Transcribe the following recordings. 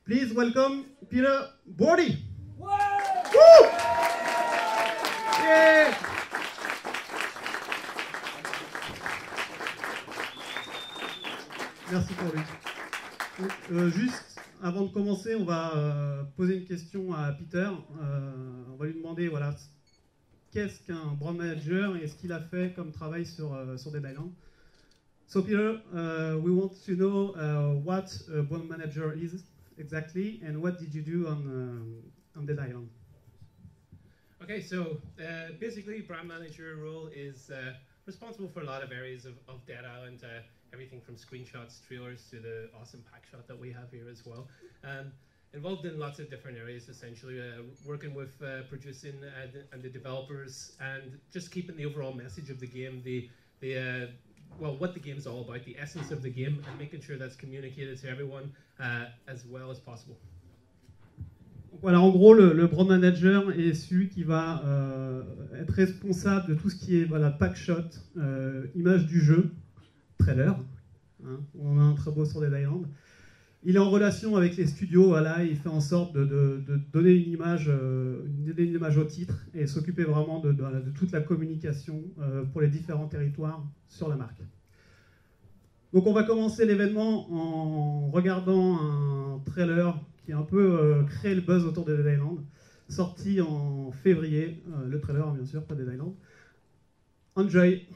Please welcome Peter Bordy. Woo! Yeah. Merci pour lui. Juste avant de commencer, on va poser une question à Peter. On va lui demander, voilà, qu'est-ce qu'un brand manager et ce qu'il a fait comme travail sur Dead Island. So Peter, we want to know what a brand manager is exactly and what did you do on Dead Island? Okay, so basically brand manager role is responsible for a lot of areas of Dead Island, everything from screenshots, trailers to the awesome pack shot that we have here as well. Involved in lots of different areas, essentially, working with producing and the developers and just keeping the overall message of the game, well, what the game's all about, the essence of the game, and making sure that's communicated to everyone as well as possible. Voilà, en gros, le brand manager est celui qui va être responsable de tout ce qui est voilà, pack shot, image du jeu, trailer. Hein, on a un très beau sur Dead Island. Il est en relation avec les studios, voilà, il fait en sorte de donner une image au titre et s'occuper vraiment de toute la communication pour les différents territoires sur la marque. Donc on va commencer l'événement en regardant un trailer qui a un peu créé le buzz autour de Dead Island, sorti en février, le trailer bien sûr, pas Dead Island. Enjoy!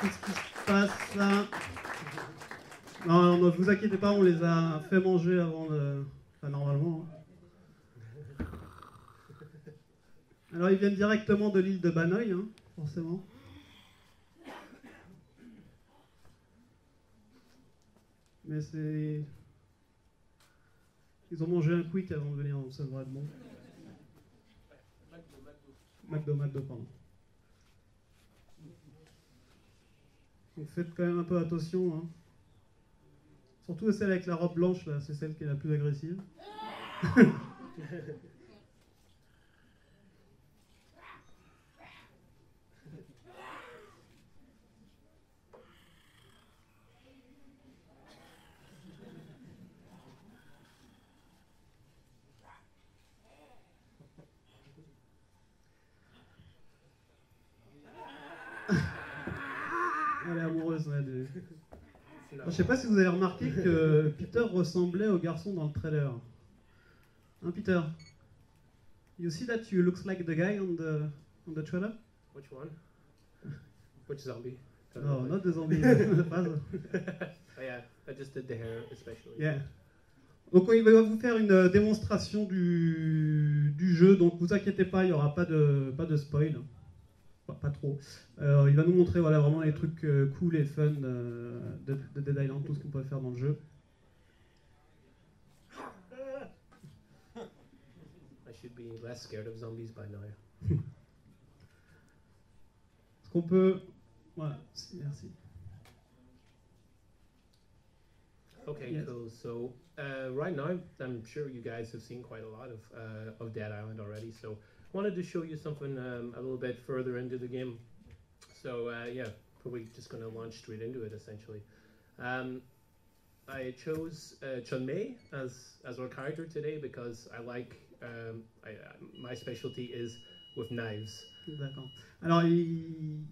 Qu'est-ce qui se passe là? Non, ne vous inquiétez pas, on les a fait manger avant de... Enfin, normalement. Hein. Alors, ils viennent directement de l'île de Banoï, hein, forcément. Mais c'est... Ils ont mangé un quick avant de venir, donc ça devrait être bon. McDo, pardon. Donc faites quand même un peu attention. Hein. Surtout celle avec la robe blanche, là, c'est celle qui est la plus agressive. Elle est amoureuse, ouais, de... Je sais pas si vous avez remarqué que Peter ressemblait au garçon dans le trailer. Hein, Peter? You see that you looks like the guy on the trailer? Which one? Which zombie? No, not the zombie. Oh yeah, I just did the hair especially. Yeah. Donc il va vous faire une démonstration du jeu, donc vous inquiétez pas, il n'y aura pas de spoil. Enfin, pas trop. Il va nous montrer voilà, vraiment les trucs cool et fun de Dead Island, tout ce qu'on peut faire dans le jeu. I should be less scared of zombies by now. Ce qu'on peut... Voilà, merci. Okay, Yes. cool. So right now, I'm sure you guys have seen quite a lot of Dead Island already. So wanted to show you something a little bit further into the game. So yeah, probably just going to launch straight into it essentially. I chose Chun Mei as our character today because I like my specialty is with knives. D'accord. Alors il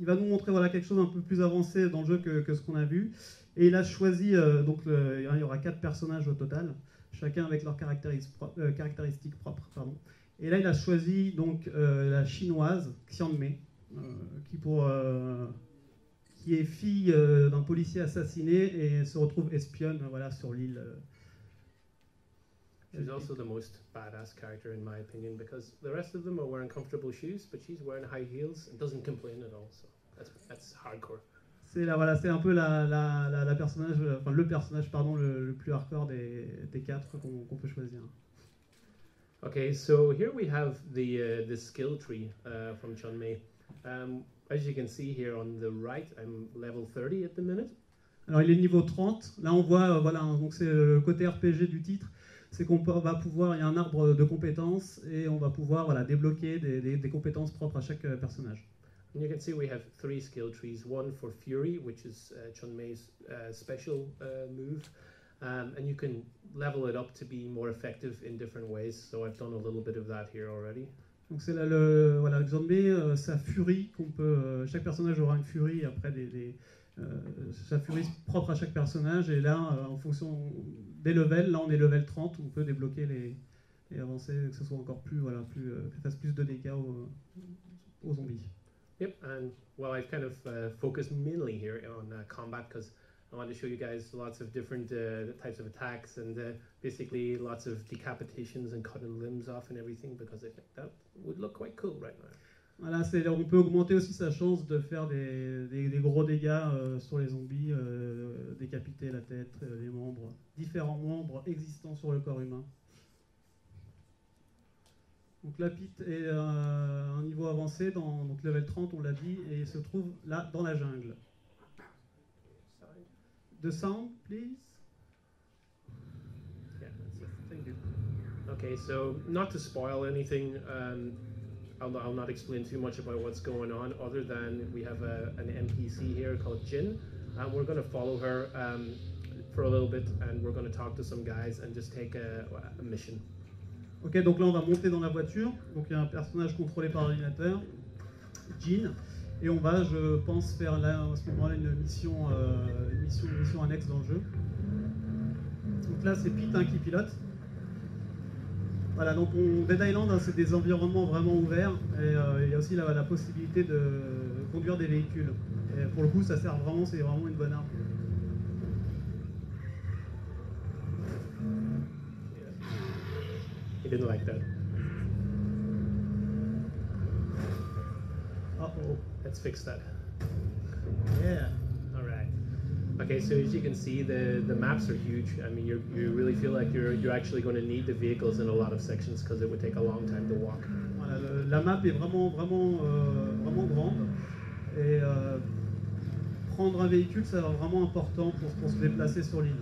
va nous montrer voilà, quelque chose un peu plus avancé dans le jeu que ce qu'on a vu. Et il a choisi, donc il y aura 4 personnages au total, chacun avec leurs caractéristiques propres. Pardon. Et là il a choisi donc la chinoise, Xian Mei, qui est fille d'un policier assassiné et se retrouve espionne voilà, sur l'île. She's also the most badass character in my opinion because the rest of them are wearing comfortable shoes, but she's wearing high heels and doesn't complain at all. So that's hardcore. C'est un peu le personnage le plus hardcore des 4 qu'on peut choisir. Okay, so here we have the skill tree from Chun Mei. As you can see here on the right, I'm level 30 at the minute. Alors il est niveau 30. Là on voit voilà donc c'est le côté RPG du titre, c'est va pouvoir il y a un arbre de compétences et on va pouvoir voilà débloquer des compétences propres à chaque personnage. And you can see we have 3 skill trees, one for Fury, which is Chun Mei's special move, and you can level it up to be more effective in different ways. So I've done a little bit of that here already. Donc c'est là voilà Zombie, sa furie qu'on peut chaque personnage aura une furie après sa furie propre à chaque personnage et là en fonction des levels, là on est level 30, on peut débloquer et avancer que ce soit encore plus que fasse plus de dégâts aux zombies. Yep, and well, I've kind of focused mainly here on combat because I want to show you guys lots of different types of attacks and basically lots of decapitations and cutting limbs off and everything because I think that would look quite cool right now. Voilà, on peut augmenter aussi sa chance de faire des gros dégâts sur les zombies, décapiter la tête, les membres, différents membres existants sur le corps humain. Donc la Pete est à un niveau avancé, donc level 30 on l'a dit, et il se trouve là dans la jungle. The sound, please. Yeah, thank you. Okay, so not to spoil anything, I'll not explain too much about what's going on other than we have an NPC here called Jin, and we're going to follow her for a little bit and we're going to talk to some guys and just take a mission. Ok, donc là on va monter dans la voiture, donc il y a un personnage contrôlé par l'ordinateur, Jin, et on va, je pense, faire là, à ce moment-là une mission annexe dans le jeu. Donc là c'est Pete qui pilote. Voilà, donc Dead Island, hein, c'est des environnements vraiment ouverts, et il y a aussi la possibilité de conduire des véhicules. Et pour le coup ça sert vraiment, c'est vraiment une bonne arme. He didn't like that. Uh-oh. Let's fix that. Yeah. All right. Okay, so as you can see, the maps are huge. I mean, you really feel like you're actually going to need the vehicles in a lot of sections because it would take a long time to walk. Voilà, la map est vraiment grande et prendre un véhicule, c'est vraiment important pour se déplacer sur l'île.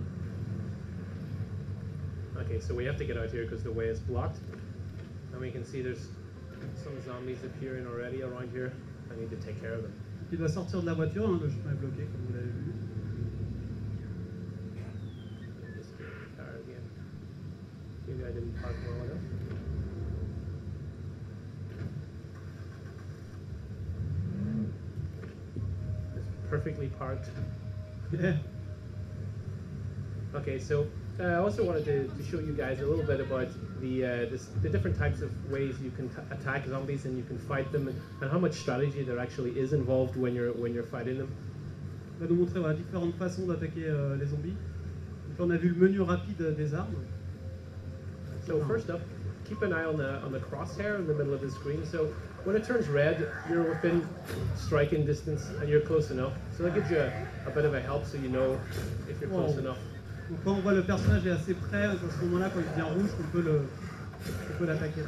Okay, so we have to get out here because the way is blocked. And we can see there's some zombies appearing already around here. I need to take care of them. Il doit sortir de la voiture, hein, le chemin est bloqué comme vous l'avez vu. Just get the car again. Maybe I didn't park well enough. It's perfectly parked. Yeah. Okay, so I also wanted to show you guys a little bit about the different types of ways you can attack zombies and you can fight them, and how much strategy there actually is involved when you're fighting them. On va nous montrer voilà, différentes façons d'attaquer les zombies. Donc, on a vu le menu rapide des armes. So first up, keep an eye on the crosshair in the middle of the screen. So when it turns red, you're within striking distance and you're close enough. So that gives you a bit of a help so you know if you're close enough. Donc quand on voit le personnage est assez près, à ce moment-là, quand il devient rouge, on peut l'attaquer.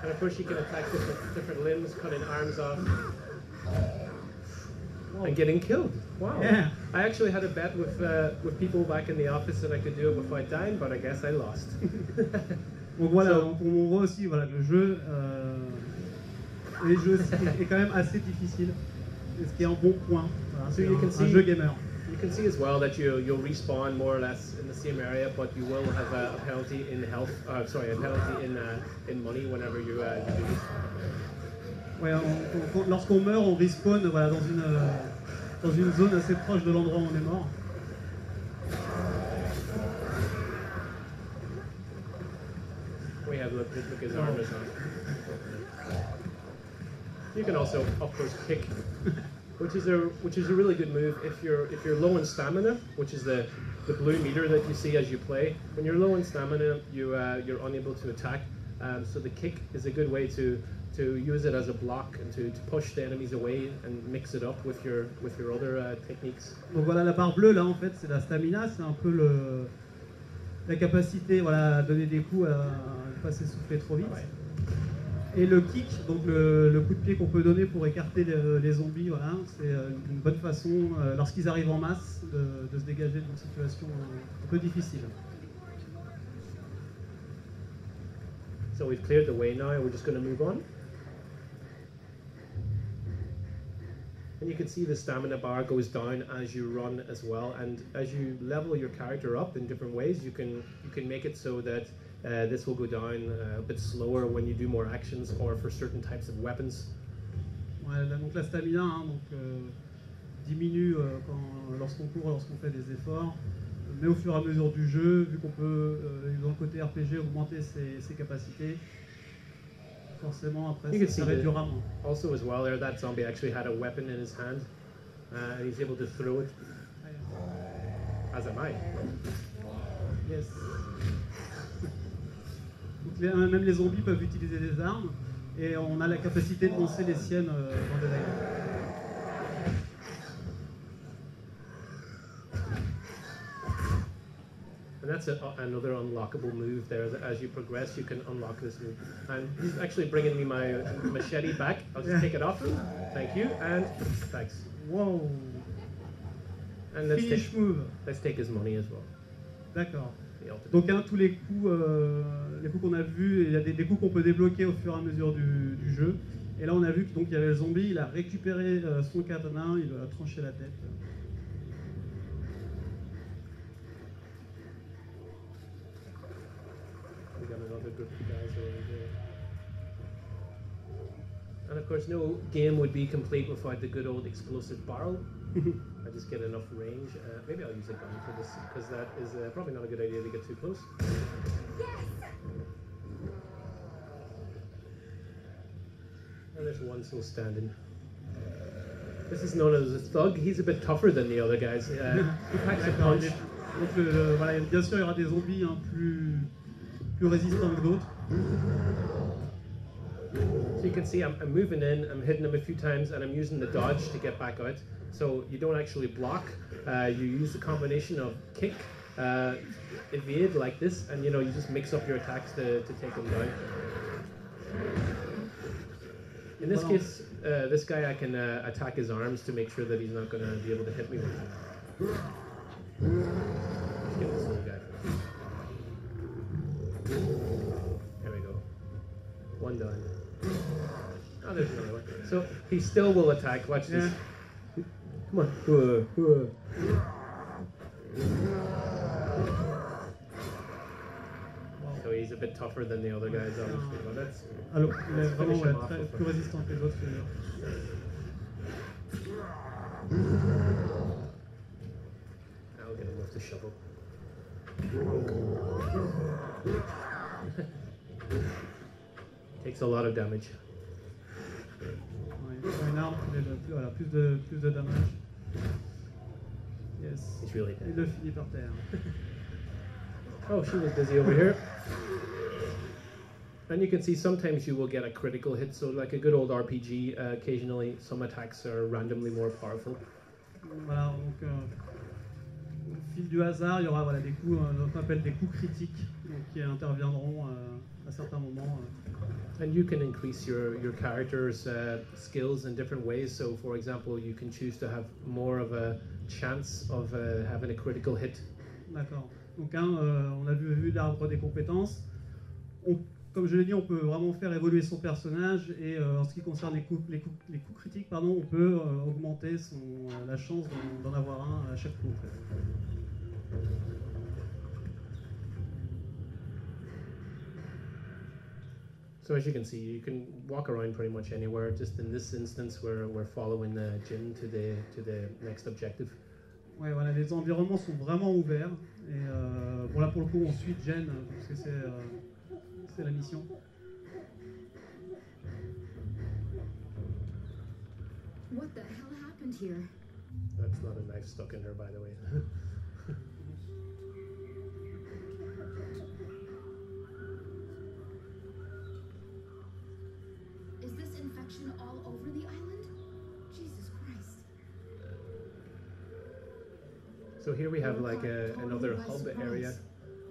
And of course you can attack different limbs, cutting arms off, and getting killed. Wow. Yeah. I actually had a bet with people back in the office that I could do it without dying, but I guess I lost. Donc voilà, on voit aussi voilà, que le jeu est quand même assez difficile, ce qui est un bon point. Voilà, So you can un jeu gamer. You can see as well that you'll respawn more or less in the same area, but you will have a penalty in health. Sorry, a penalty in money whenever you do this. Ouais, lorsqu'on meurt, on respawn voilà, dans une zone assez proche de l'endroit où on est mort. We have look his arm is on. You can also, of course, kick. Which is a really good move if you're low in stamina, which is the blue meter that you see as you play. When you're low in stamina, you're unable to attack. So the kick is a good way to use it as a block and to push the enemies away and mix it up with your other techniques. Donc voilà, la barre bleue là en fait c'est la stamina, c'est un peu la capacité voilà, à donner des coups, à ne pas s'essouffler trop vite. Ouais. Et le kick, donc le coup de pied qu'on peut donner pour écarter les zombies, voilà, c'est une bonne façon, lorsqu'ils arrivent en masse, de se dégager d'une situation un peu difficile. So we've cleared the way now, we're just going to move on. And you can see the stamina bar goes down as you run as well, and as you level your character up in different ways, you can make it so that this will go down a bit slower when you do more actions or for certain types of weapons. Ouais, donc la stamina hein, donc, diminue lorsqu'on court, lorsqu'on fait des efforts, mais au fur et à mesure du jeu, vu qu'on peut dans le côté RPG augmenter ses capacités, forcément après ça réduira moins. Also as well there, that zombie actually had a weapon in his hand and he's able to throw it. As am I. Yes. Donc même les zombies peuvent utiliser des armes et on a la capacité de lancer les siennes dans des aires. And that's another unlockable move there. That as you progress, you can unlock this move. And he's actually bringing me my machete back. I'll just take it off. Thank you, and thanks. Wow. And let's take his money as well. D'accord. Donc tous les coups qu'on a vus, il y a des coups qu'on peut débloquer au fur et à mesure du jeu. Et là on a vu qu'il y avait le zombie, il a récupéré son katana, il a tranché la tête. We got another group of guys over here. And of course no game would be complete without the good old explosive barrel. I just get enough range. Maybe I'll use a gun for this because that is probably not a good idea to get too close. Yes! And there's one still standing. This is known as a thug. He's a bit tougher than the other guys. He packs a punch. Donc voilà, bien sûr il y aura des zombies hein, plus résistants que d'autres. So you can see I'm moving in, I'm hitting him a few times, and I'm using the dodge to get back out. So you don't actually block. You use the combination of kick, evade like this, and you just mix up your attacks to take them down. In this case, this guy I can attack his arms to make sure that he's not going to be able to hit me with it. Let's get this little guy. There we go. One done. Oh, there's another one. So he still will attack. Watch this. Come on. So he's a bit tougher than the other guys, obviously. But that's. Alors, il est vraiment plus résistant que les autres. I'll get him with the shovel. Takes a lot of damage. Une arme, voilà, plus de damage. Yes. He's really dead. Il le finit par terre. Oh, she was busy over here. And you can see sometimes you will get a critical hit, so like a good old RPG, occasionally some attacks are randomly more powerful. Voilà, donc au fil du hasard, il y aura des coups, qu'on appelle des coups critiques, donc, qui interviendront à certains moments. And you can increase your character's skills in different ways. So, for example, you can choose to have more of a chance of having a critical hit. D'accord. Donc, on a vu l'arbre des compétences. Comme je l'ai dit, on peut vraiment faire évoluer son personnage et en ce qui concerne les coups critiques, on peut augmenter la chance d'en avoir un à chaque coup. En fait. So as you can see, you can walk around pretty much anywhere. Just in this instance, we're following Jin to the next objective. Ouais, voilà, les environnements sont vraiment ouverts et bon là pour le coup on suit Jen parce que c'est la mission. What the hell happened here? That's not a knife stuck in her, by the way. Is this infection all over the island? Jesus Christ. So here we have like another hub area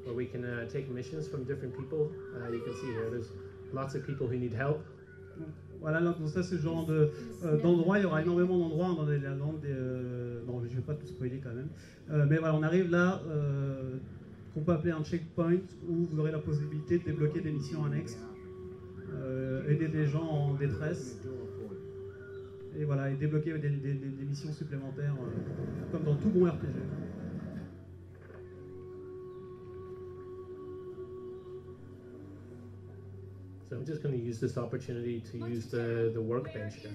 where we can take missions from different people. You can see here, there's lots of people who need help. Voilà, donc ça c'est le genre d'endroit, il y aura énormément d'endroits dans la langue des... non, je ne vais pas tout spoiler quand même. Mais voilà, on arrive là, qu'on peut appeler un checkpoint, où vous aurez la possibilité de débloquer des missions annexes, aider des gens en détresse, et voilà, et débloquer des missions supplémentaires, comme dans tout bon RPG. So I'm just going to use this opportunity to use the workbench here.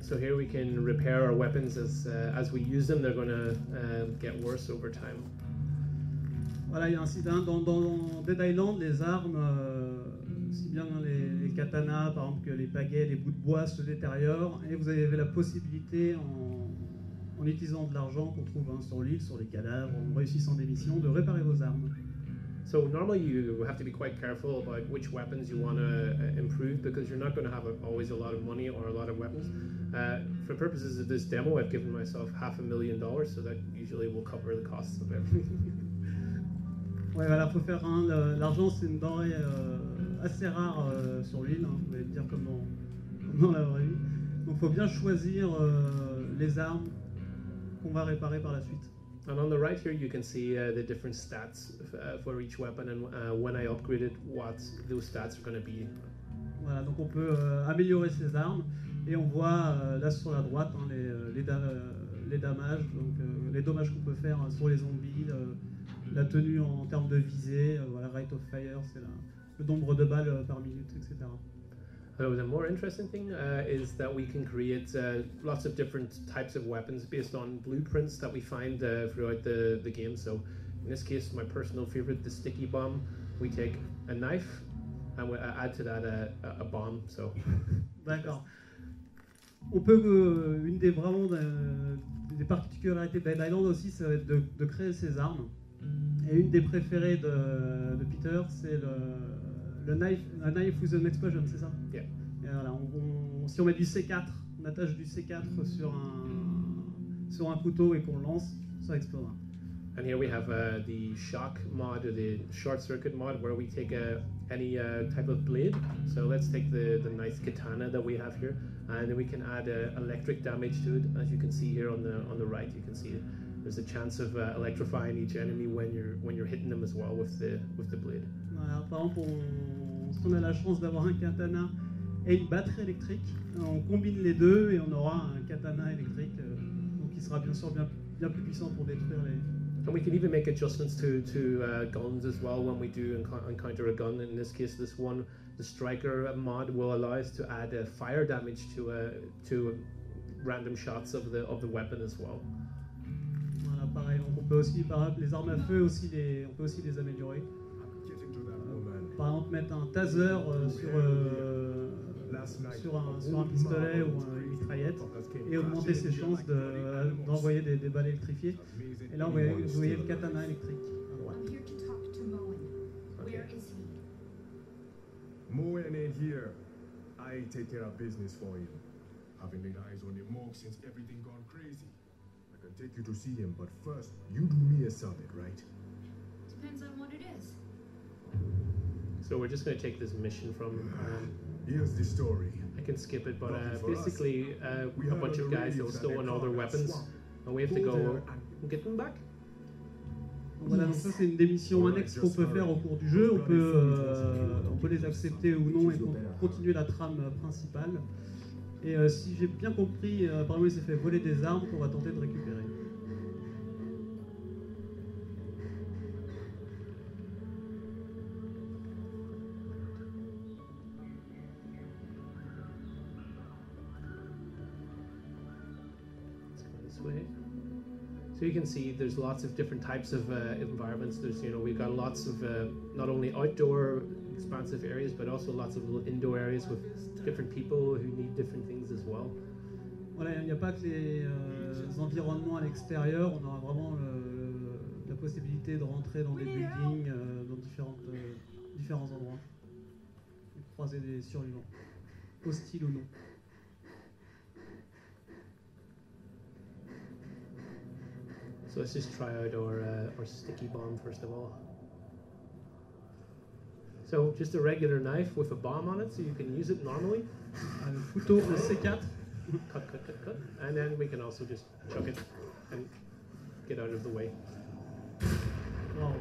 So here we can repair our weapons as we use them. They're going to get worse over time. Voilà, il y a un site dans Dead Island, les armes, aussi bien les katanas, par exemple, que les pagaies, les bouts de bois se détériorent, et vous avez la possibilité, en utilisant de l'argent qu'on trouve sur l'île, sur les cadavres, en réussissant des missions, de réparer vos armes. So normally you have to be quite careful about which weapons you want to improve because you're not going to have always a lot of money or a lot of weapons. For purposes of this demo, I've given myself $500,000, so that usually will cover the costs of everything. Ouais, voilà, faut faire l'argent, c'est une denrée assez rare sur l'île, hein, vous allez me dire comme dans la vraie vie. Donc il faut bien choisir les armes qu'on va réparer par la suite. And on the right here, you can see the different stats for each weapon and when I upgrade it, what those stats are going to be. Voilà, donc on peut améliorer ses armes et on voit là sur la droite hein, les dommages, donc les dommages qu'on peut faire sur les zombies, la tenue en termes de visée, voilà, rate of fire, c'est le nombre de balles par minute, etc. So the more interesting thing is that we can create lots of different types of weapons based on blueprints that we find throughout the game. So in this case, my personal favorite, the sticky bomb, we take a knife and we add to that a bomb. So. D'accord. On peut, une des vraiment des particularités de Dead Island aussi, ça va être de créer ses armes. Et une des préférées de Peter, c'est le knife with an explosion, c'est ça? Yeah. Et voilà, si on met du C4, on attache du C4 sur un couteau et qu'on le lance, ça explosera. And here we have the shock mod, or the short circuit mod, where we take any type of blade. So let's take the nice katana that we have here, and then we can add electric damage to it. As you can see here on the right, you can see there's a chance of electrifying each enemy when you're hitting them as well with the blade. Voilà, par exemple, si on a la chance d'avoir un katana et une batterie électrique, on combine les deux et on aura un katana électrique, donc qui sera bien sûr bien plus puissant pour détruire les... And we can even make adjustments to guns as well when we do encounter a gun. In this case, this one, the striker mod will allow us to add fire damage to random shots of the weapon as well. Voilà, pareil. Donc on peut aussi, les armes à feu aussi, on peut aussi les améliorer. Par exemple, mettre un taser sur un pistolet ou une mitraillette et augmenter ses chances d'envoyer des balles électrifiées. Et là, vous voyez le katana électrique à droite. I'm here to talk to Moen. Where is he? Moen ain't here. I take care of business for you. Haven't laid eyes on your mug since everything gone crazy. I can take you to see him, but first, you do me a solid, right? Depends on what it is. So we're just going to take this mission from... Here's the story. I can skip it, but basically a bunch of guys have stolen all their weapons, and we have to go and get them back. Voilà, donc ça c'est une des missions annexes qu'on peut faire au cours du jeu. On peut les accepter ou non et continuer la trame principale. Et si j'ai bien compris, apparemment il s'est fait voler des armes qu'on va tenter de récupérer. Way. So you can see there's lots of different types of environments. There's, we've got lots of not only outdoor expansive areas, but also lots of little indoor areas with different people who need different things as well. Voilà, il n'y a pas que les environnements à l'extérieur, on aura vraiment la possibilité de rentrer dans des buildings, dans différents endroits, et croiser des survivants, hostiles ou non. So let's just try out our sticky bomb first of all. So just a regular knife with a bomb on it, so you can use it normally. Le couteau, le C4. Cut. And then we can also just chuck it and get out of the way. Wow.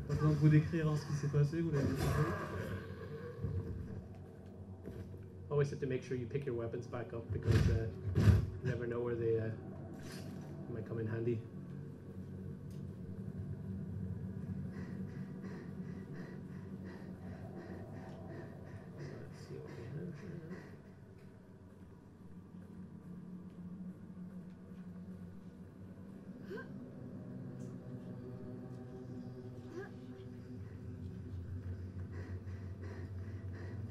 Pas besoin de vous décrire ce qui s'est passé, vous l'avez découvert. Always have to make sure you pick your weapons back up because you never know where they might come in handy. Let's see what we have here.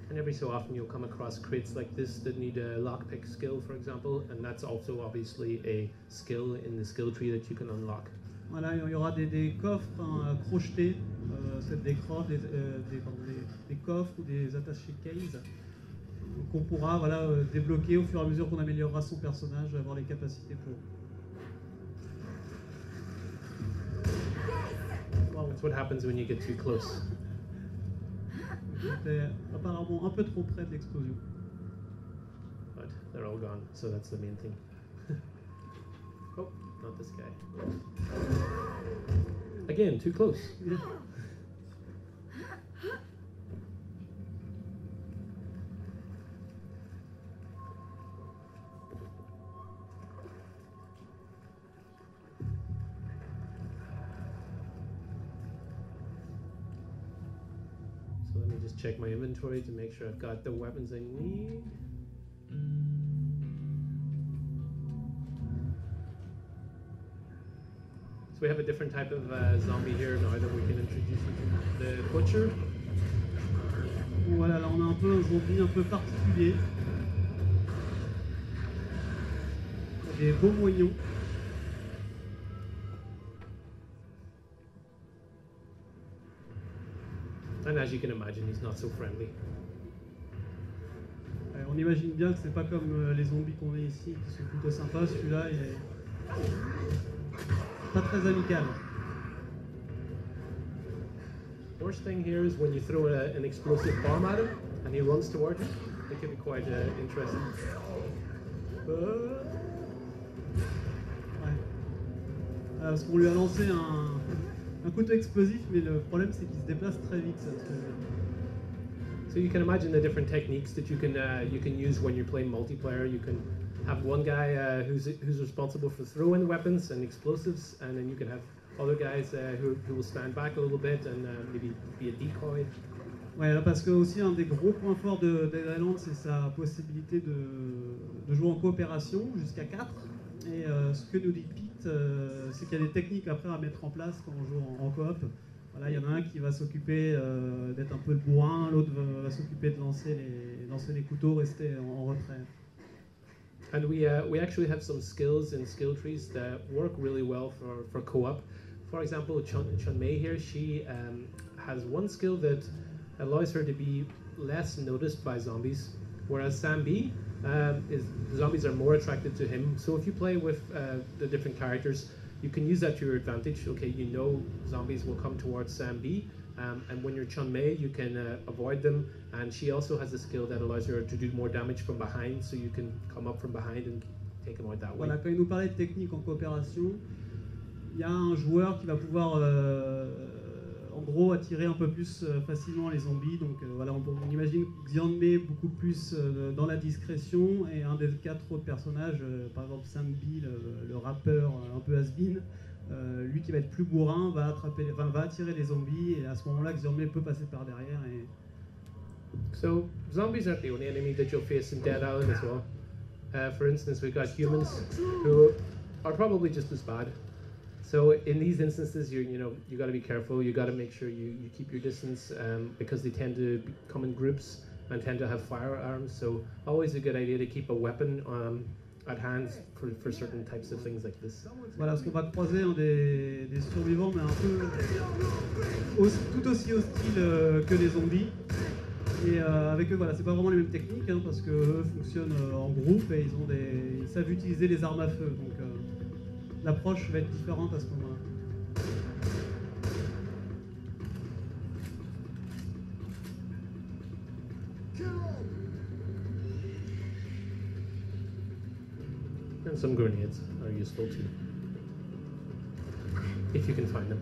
And every so often you'll come across crates like this that need a lockpick skill, for example, and that's also obviously a skill in the skill tree that you can unlock. Voilà, il y aura des coffres crochetés, c'est des coffres ou des attachés case qu'on pourra débloquer au fur et à mesure qu'on améliorera son personnage, avoir les capacités pour. Well, that's what happens when you get too close. J'étais apparemment un peu trop près de l'explosion. But they're all gone, so that's the main thing. Oh, not this guy. Again, too close. Yeah. So let me just check my inventory to make sure I've got the weapons I need. So we have a different type of zombie here now that we can introduce you to. The butcher. Voilà, là on a un peu un zombie un peu particulier. Des beaux moignons. And as you can imagine, he's not so friendly. on imagine bien que c'est pas comme les zombies qu'on a ici, qui sont plutôt sympas. Celui-là, il est pas très amical. Worst thing here is when you throw an explosive bomb at him and he runs towards you. It can be quite interesting. Ouais. Parce qu'on lui a lancé un couteau explosif, mais le problème c'est qu'il se déplace très vite. Ça, so you can imagine the different techniques that you can use when you're playing multiplayer. You can have one guy who's responsible for throwing weapons and explosives, and then you can have other guys who will stand back a little bit and maybe be a decoy. Ouais, parce que aussi un des gros points forts de Dead Island, c'est sa possibilité de jouer en coopération jusqu'à 4. Et ce que nous dit Pete, c'est qu'il y a des techniques après à mettre en place quand on joue en coop. Voilà, il y en a un qui va s'occuper d'être un peu le bourrin, l'autre va s'occuper de lancer les couteaux, rester en retrait. And we actually have some skills and skill trees that work really well for co-op. For example, Chun Mei here, she has one skill that allows her to be less noticed by zombies, whereas Sam B, zombies are more attracted to him. So if you play with the different characters, you can use that to your advantage. Okay, you know zombies will come towards Sam B, and when you're Chun Mei, you can avoid them. And she also has a skill that allows her to do more damage from behind, so you can come up from behind and take them out that way. Voilà, quand il nous parlait de technique en coopération, il y a un joueur qui va pouvoir en gros attirer un peu plus facilement les zombies. Donc voilà, on imagine Xianmei beaucoup plus dans la discrétion, et un des 4 autres personnages, par exemple Sam B, le rappeur un peu has-been, lui qui va être plus bourrin, va attirer les zombies, et à ce moment-là Xianmei peut passer par derrière. So zombies aren't the only enemy that you'll face in Dead Island as well. For instance, we've got humans who are probably just as bad. So in these instances, you got to be careful. You got to make sure you keep your distance because they tend to come in groups and tend to have firearms. So always a good idea to keep a weapon at hand for certain types of things like this. Voilà, parce qu'on va croiser des survivants, mais un peu tout aussi hostiles que les zombies. Et avec eux, voilà, c'est pas vraiment les mêmes techniques, hein, parce qu'eux fonctionnent en groupe et ils savent utiliser les armes à feu. Donc l'approche va être différente à ce moment-là. And some grenades are useful too, if you can find them.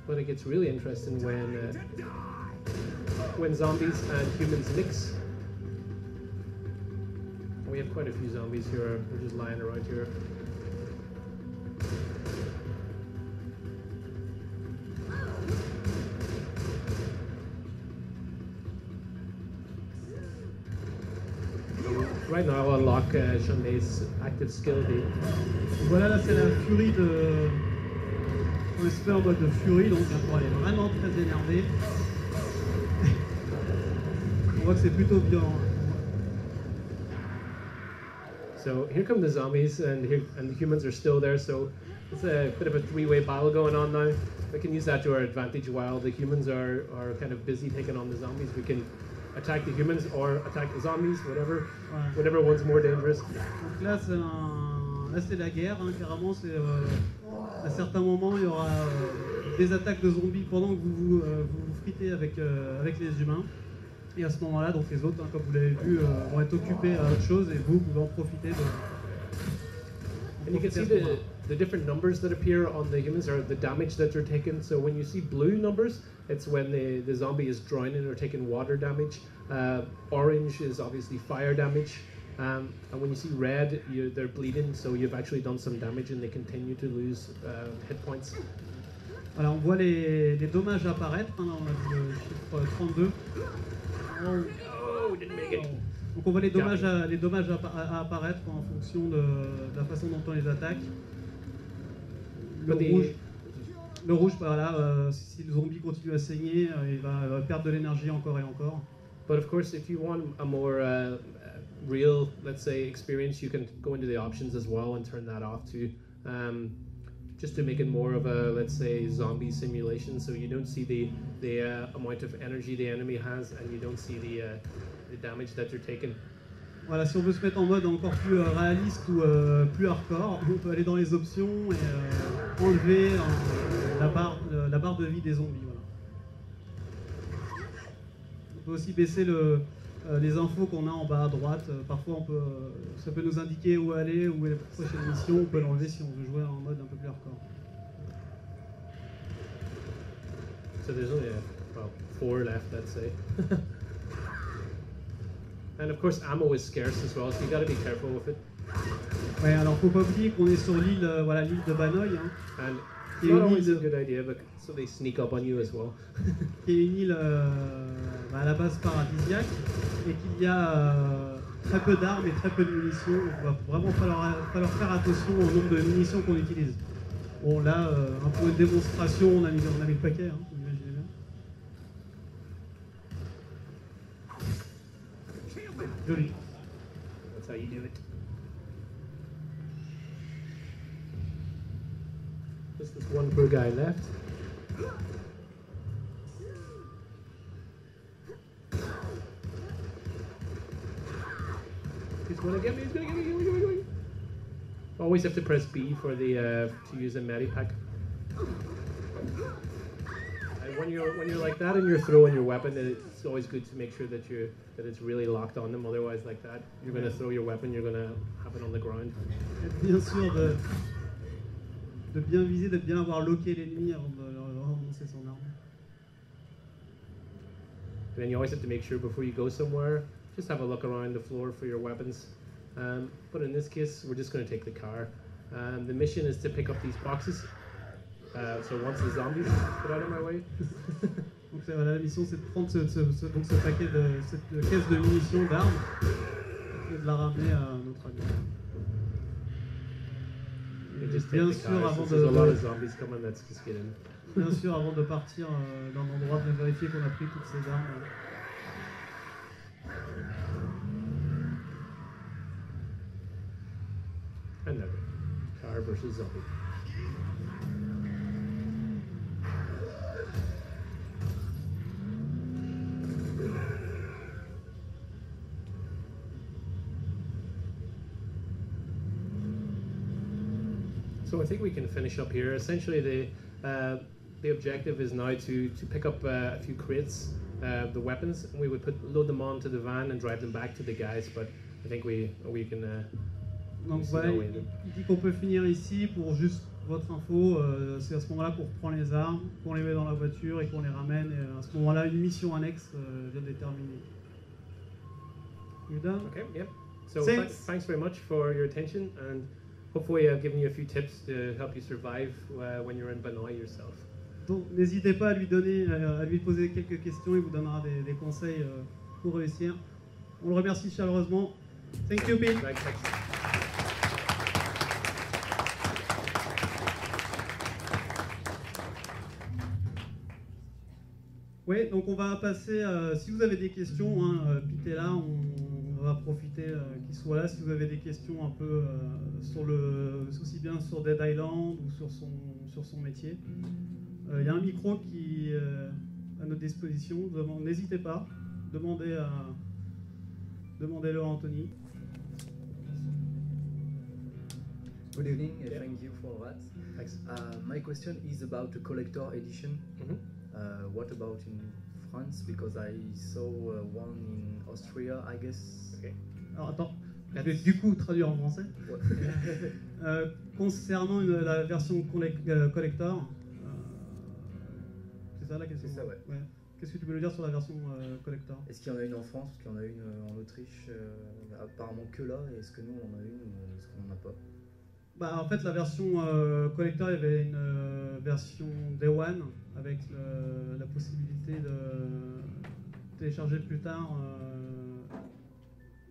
But it gets really interesting when zombies and humans mix. We have quite a few zombies here. They're just lying around here. Right now, I'll unlock Chun Mei's active skill. Voilà, là c'est la furie de. On se fait en mode de furie, donc elle est vraiment très énervée. On voit que c'est plutôt violent. So here come the zombies, and the humans are still there. So it's a bit of a three-way battle going on now. We can use that to our advantage while the humans are kind of busy taking on the zombies. We can attack the humans or attack the zombies, whatever one's more dangerous. Donc là c'est la guerre, hein, carrément. À certains moments, il y aura des attaques de zombies pendant que vous vous fritez avec les humains. Et à ce moment-là, donc les autres, hein, comme vous l'avez vu, vont être occupés à autre chose, et vous pouvez en profiter de. And you can see the different numbers that appear on the humans are the damage that they're taking. So when you see blue numbers, it's when the zombie is drowning or taking water damage. Orange is obviously fire damage. And when you see red, they're bleeding, so you've actually done some damage and they continue to lose hit points. Voilà, on voit les dommages apparaître, hein, on a vu le chiffre 32. Oh, didn't make it. Donc on voit les dommages à apparaître en fonction de la façon dont on les attaque. Le rouge, voilà, si le zombie continue à saigner, il va perdre de l'énergie encore et encore. But of course, if you want a more real, let's say, experience, you can go into the options as well and turn that off too. just to make it more of a, let's say, zombie simulation. So you don't see the amount of energy the enemy has, and you don't see the damage that they're taking. Voilà, si on veut se mettre en mode encore plus réaliste ou plus hardcore, on peut aller dans les options et enlever la barre de vie des zombies. Voilà. On peut aussi baisser les infos qu'on a en bas à droite. Parfois, ça peut nous indiquer où aller, où est la prochaine mission. On peut l'enlever si on veut jouer en mode un peu plus hardcore. So there's only about 4 left, I'd say. And of course, ammo is scarce as well, so you got to be careful with it. Ouais, alors faut pas oublier qu'on est sur l'île, voilà, l'île de Banoï, hein, And qui it's est not une always a île, good idea, but so they sneak up on you as well. qui est une île à la base paradisiaque, et qu'il y a très peu d'armes et très peu de munitions. Donc, il va vraiment falloir faire attention au nombre de munitions qu'on utilise. Bon, là, un peu de démonstration, on a mis le paquet, hein, vous imaginez bien. Joli. That's how you do it. Just this one poor guy left. He's gonna get me, he's gonna get me. Always have to press B for the to use a medipack. And when you're like that and you're throwing your weapon, it's always good to make sure that it's really locked on them. Otherwise, like that, you're gonna throw your weapon, you're gonna have it on the ground. Et bien sûr de bien viser, de bien avoir loqué l'ennemi avant de lancer son arme. And then you always have to make sure before you go somewhere, just have a look around the floor for your weapons. But in this case, we're just going to take the car. The mission is to pick up these boxes. So once the zombies get out of my way. Donc voilà, la mission c'est de prendre ce paquet cette caisse de munitions, d'armes, et de la ramener à notre ami. You just Bien take the sûr, car. avant Since there's a lot de, of zombies coming, let's just get in. bien sûr, avant de partir dans l'endroit, de vérifier qu'on a pris toutes ces armes. And never. Car versus zombie. So I think we can finish up here. Essentially, the objective is now to pick up a few crates, the weapons, and we would load them onto the van and drive them back to the guys. But I think we can. Donc voilà, il dit qu'on peut finir ici. Pour juste votre info, c'est à ce moment-là qu'on reprend les armes, qu'on les met dans la voiture et qu'on les ramène. Et à ce moment-là, une mission annexe vient d'être terminée. You done? Okay, yeah. So thanks very much for your attention, and hopefully I've given you a few tips to help you survive when you're in Banoï yourself. Donc n'hésitez pas à lui poser quelques questions, il vous donnera des conseils pour réussir. On le remercie chaleureusement. Thank you, Pete. Right, thanks. Oui, donc on va passer, si vous avez des questions, hein, Pete est là, on va profiter qu'il soit là. Si vous avez des questions un peu aussi bien sur Dead Island ou sur son métier. Il y a un micro qui est à notre disposition, n'hésitez pas, demandez-le à Anthony. Good evening, thank you for that. Thanks. My question is about the collector edition. What about in France? Because I saw one in Austria, I guess. Okay. Alors attends, je vais du coup traduire en français. Concernant la version collector, c'est ça la question? C'est ça, ouais. Qu'est-ce que tu peux nous dire sur la version collector? Est-ce qu'il y en a une en France? Est-ce qu'il y en a une en Autriche? Apparemment que là. Est-ce que nous on en a une ou est-ce qu'on n'en a pas? Bah, en fait, la version collector, il y avait une version Day One avec la possibilité de télécharger plus tard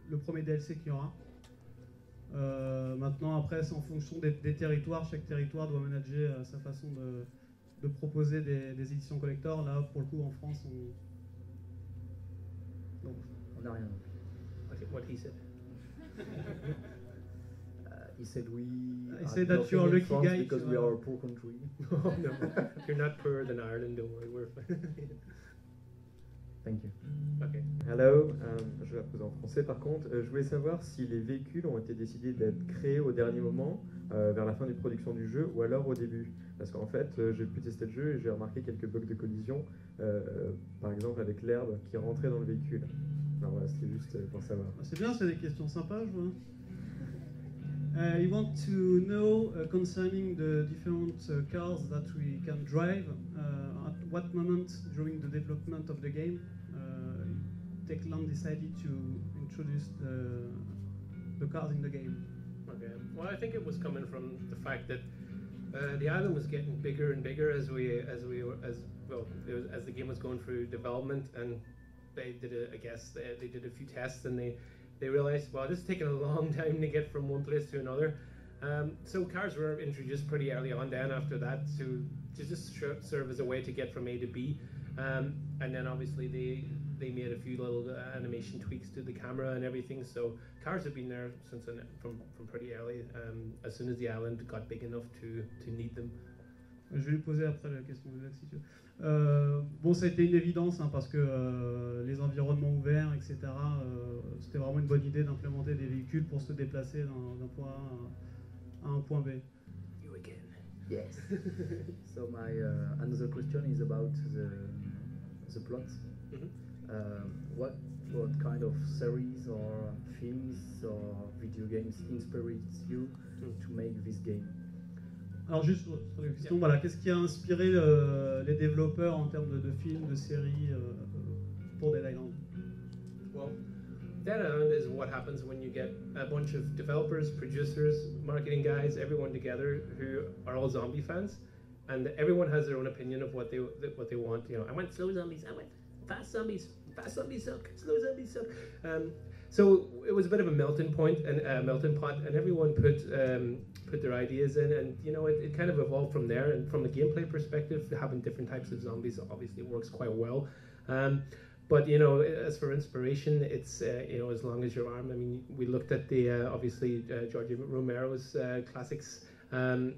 le premier DLC qu'il y aura. Maintenant, après, c'est en fonction des territoires. Chaque territoire doit manager sa façon de proposer des éditions collector. Là, pour le coup, en France, on n'a rien. Okay, what he said. He said we. He are said that you are nothing in lucky France guy because if we you are a poor country. No, no, you're not poorer than Ireland. Don't worry, we're fine. Thank you. Okay. Hello, je vais la poser en français par contre. Je voulais savoir si les véhicules ont été décidés d'être créés au dernier moment, vers la fin de production du jeu, ou alors au début. Parce qu'en fait, j'ai pu tester le jeu et j'ai remarqué quelques bugs de collision, par exemple avec l'herbe qui rentrait dans le véhicule. Alors voilà, c'était juste pour savoir. C'est bien, c'est des questions sympas, je vois. You want to know concerning the different cars that we can drive, at what moment during the development of the game Techland decided to introduce the cars in the game. Okay. Well, I think it was coming from the fact that the island was getting bigger and bigger as the game was going through development, and they did they did a few tests, and they realized, well, this is taking a long time to get from one place to another. So cars were introduced pretty early on then after that to just serve as a way to get from A to B. And then obviously they made a few little animation tweaks to the camera and everything. So cars have been there since from pretty early, as soon as the island got big enough to need them. Je vais lui poser après la question de si tu veux. Bon, ça a été une évidence parce que les environnements ouverts, etc., c'était vraiment une bonne idée d'implémenter des véhicules pour se déplacer d'un point A à un point B. You again. Yes. So my another question is about the plot. What kind of series or films or video games inspired you to make this game? Alors juste sur la question, voilà, qu'est-ce qui a inspiré les développeurs en termes de films, de séries pour Dead Island? Well, Dead Island is what happens when you get a bunch of developers, producers, marketing guys, everyone together who are all zombie fans, and everyone has their own opinion of what they want. You know, I want slow zombies. I want fast zombies. Fast zombies suck. Slow zombies suck. So it was a bit of a melting pot, and everyone put their ideas in, and you know it kind of evolved from there. And from a gameplay perspective, having different types of zombies obviously works quite well. But you know, as for inspiration, it's you know, as long as your arm. I mean, we looked at the obviously George Romero's classics, and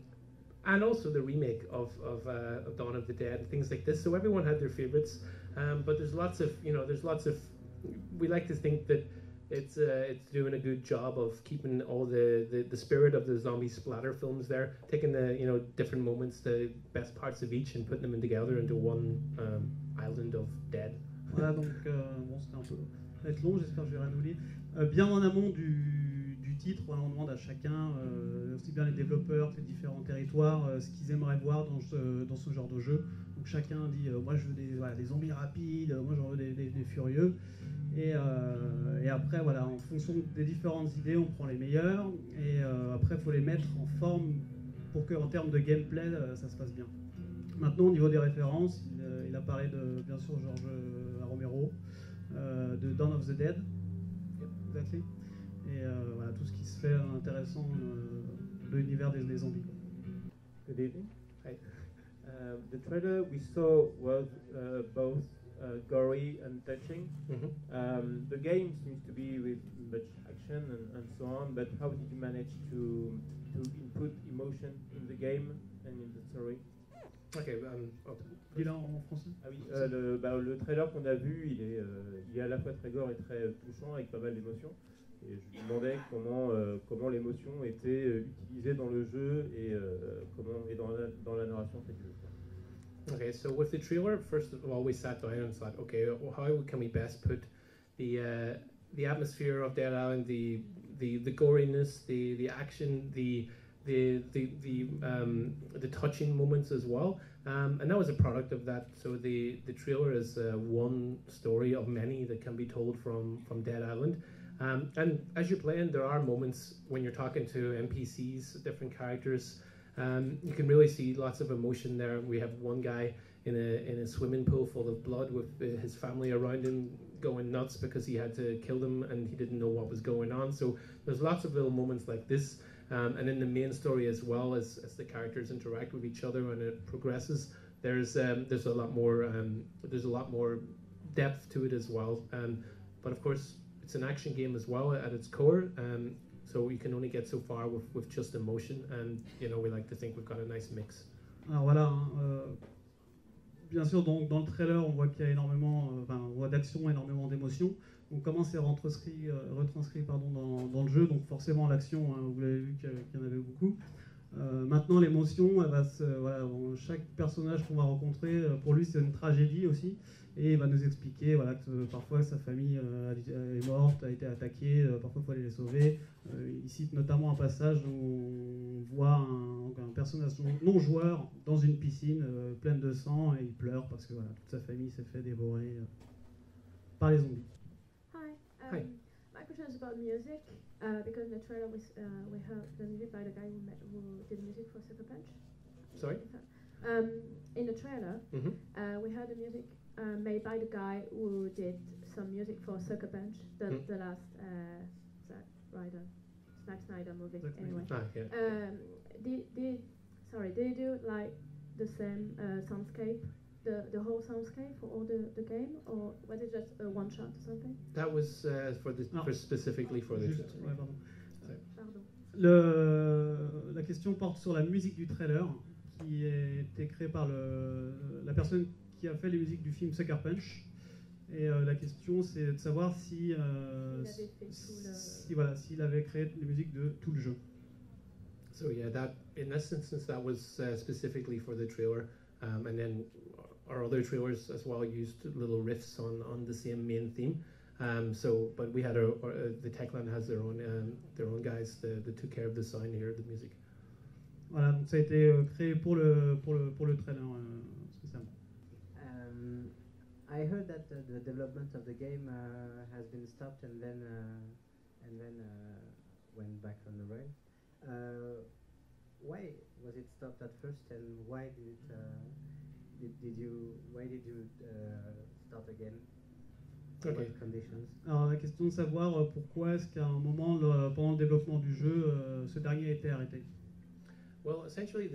also the remake of Dawn of the Dead, things like this. So everyone had their favorites, but there's lots of we like to think that it's doing a good job of keeping all the spirit of the zombie splatter films there, taking the different moments, the best parts of each, and putting them together into one island of dead. Voilà, donc bon, c'était un peu être long, j'espère que je vais rien oublier. Bien en amont du titre, voilà, on demande à chacun, aussi bien les développeurs que les différents territoires, ce qu'ils aimeraient voir dans ce genre de jeu. Donc chacun dit, moi je veux des zombies rapides, moi j'en veux des furieux. Et après, voilà, en fonction des différentes idées, on prend les meilleures. Et après, il faut les mettre en forme pour qu'en termes de gameplay, ça se passe bien. Maintenant, au niveau des références, il a parlé de, bien sûr, George Romero, de Dawn of the Dead, exactly. Et voilà, tout ce qui se fait intéressant de l'univers des zombies. Good evening. Hi. The trailer we saw was both gory and touching. The game seems to be with much action and so on, but how did you manage to input emotion in the game and in the story? Okay. Il est en français. Ah oui, le trailer qu'on a vu, il est à la fois très gore et très touchant avec pas mal d'émotions. Et je me demandais comment l'émotion était utilisée dans le jeu et dans la narration du jeu. Okay, so with the trailer, first of all, we sat down and thought, okay, well, how can we best put the atmosphere of Dead Island, the goriness, the action, the touching moments as well, and that was a product of that. So the trailer is one story of many that can be told from Dead Island. And as you're playing, there are moments when you're talking to NPCs, different characters. You can really see lots of emotion there. We have one guy in a swimming pool full of blood with his family around him going nuts because he had to kill them and he didn't know what was going on. So there's lots of little moments like this. And in the main story as well, as the characters interact with each other and it progresses, there's a lot more depth to it as well. But of course, it's an action game as well at its core. So you can only get so far with just emotion, and we like to think we've got a nice mix. Alors voilà, hein, bien sûr, dans le trailer, on voit qu'il y a énormément, on voit d'action, énormément d'émotions. Donc comment c'est retranscrit dans le jeu, donc forcément l'action, hein, vous l'avez vu qu'il y en avait beaucoup. Maintenant l'émotion, chaque personnage qu'on va rencontrer, pour lui c'est une tragédie aussi, et il va nous expliquer que parfois sa famille est morte, a été attaquée, parfois il faut aller les sauver. Il cite notamment un passage où on voit un personnage non-joueur dans une piscine pleine de sang, et il pleure parce que toute sa famille s'est fait dévorer par les zombies. Hi. My question is about music, because in the trailer we heard the music by the guy who did music for Sucker Punch. Sorry? In the trailer, we heard the music made by the guy who did some music for Sucker Punch, the last Zack Snyder movie. Anyway, did you do like the same soundscape? The whole soundscape for all the game, or was it just a one shot or something? That was specifically for the. La question porte sur la musique du trailer, qui a été créée par la personne qui a fait les musiques du film Sucker Punch. Et la question c'est de savoir s'il avait créé les musiques de tout le jeu. So yeah, that in essence, that was specifically for the trailer, and then our other trailers as well used little riffs on the same main theme. But we had the Techland has their own guys that took care of the sound here, the music. Voilà, donc ça a été créé pour le trailer spécialement. I heard that the development of the game has been stopped and then went back on the rail. Why was it stopped at first, and why did you start again? Okay. What conditions? Alors la question de savoir pourquoi est-ce qu'à un moment pendant le développement du jeu, ce dernier a été arrêté. Well, essentially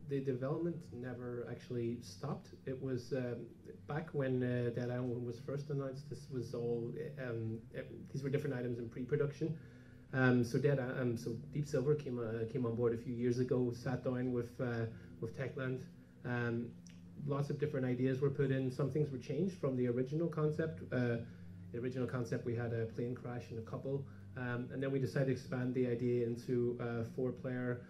the development never actually stopped. It was back when Dead Island was first announced. This was all these were different items in pre-production. So Deep Silver came on board a few years ago. Sat down with Techland. Lots of different ideas were put in. Some things were changed from the original concept. The original concept, we had a plane crash and a couple, and then we decided to expand the idea into a 4-player,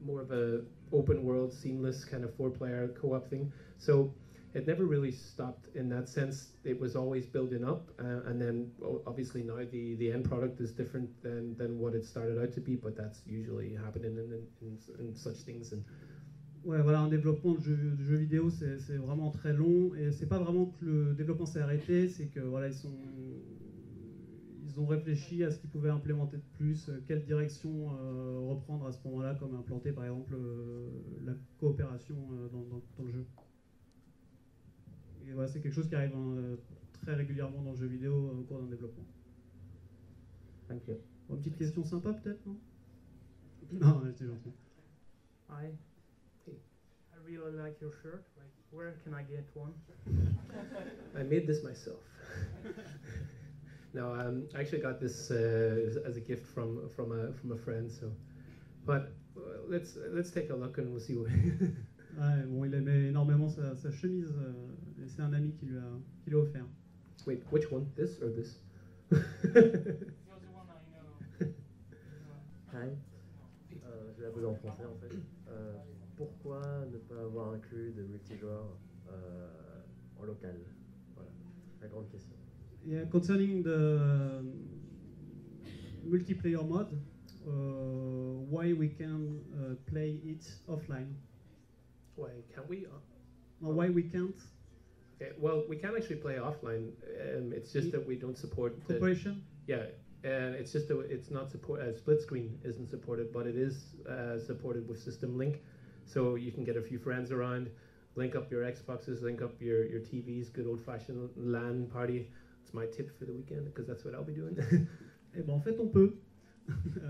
more of a open world, seamless kind of 4-player co-op thing. So it never really stopped in that sense. It was always building up, and then obviously now the end product is different than what it started out to be, but that's usually happening in such things. And ouais, voilà, un développement de jeu vidéo, c'est vraiment très long, et c'est pas vraiment que le développement s'est arrêté, c'est que voilà, ils ont réfléchi à ce qu'ils pouvaient implémenter de plus, quelle direction reprendre à ce moment-là, comme implanter par exemple la coopération dans le jeu. Et voilà, c'est quelque chose qui arrive très régulièrement dans le jeu vidéo au cours d'un développement. Thank you. Une petite question sympa peut-être, non? Non, c'est gentil. Hi. I really like your shirt. Like, where can I get one? I made this myself. No, I actually got this as a gift from a friend. So, but let's take a look and we'll see what. Ouais, bon, il aimait énormément sa chemise, et c'est un ami qui lui a offert. Wait, which one? This or this? Hi. Je vais la poser en français en fait. Pourquoi ne pas avoir inclus de multijoueur en local? Voilà, la grande question. Yeah, concerning the multiplayer mode, why we can play it offline? Why can't we? Or why we can't? Okay, well, we can actually play offline. It's just that we don't support Cooperation? Yeah, and it's just that it's not support. Split screen isn't supported, but it is supported with System Link. So you can get a few friends around, link up your Xboxes, link up your TVs, good old-fashioned LAN party. It's my tip for the weekend, because that's what I'll be doing. Eh ben en fait on peut.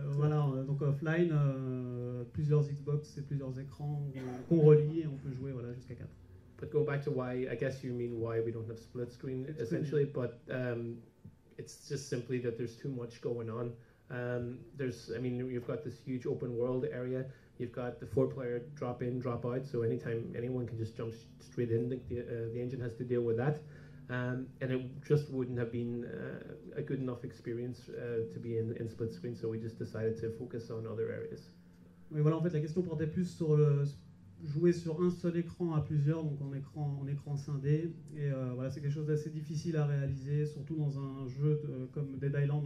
Voilà, donc offline, plusieurs Xbox et plusieurs écrans qu'on relie, et on peut jouer voilà, jusqu'à 4. But go back to why, I guess you mean why we don't have split screen essentially, but it's just simply that there's too much going on. I mean, you've got this huge open world area. You've got the 4-player drop in, drop out, so anytime anyone can just jump straight in. The engine has to deal with that. And it just wouldn't have been a good enough experience to be in split screen, so we just decided to focus on other areas. Oui, voilà, en fait, la question portait plus sur jouer sur un seul écran à plusieurs, donc en écran scindé. Et voilà, c'est quelque chose d'assez difficile à réaliser, surtout dans un jeu comme Dead Island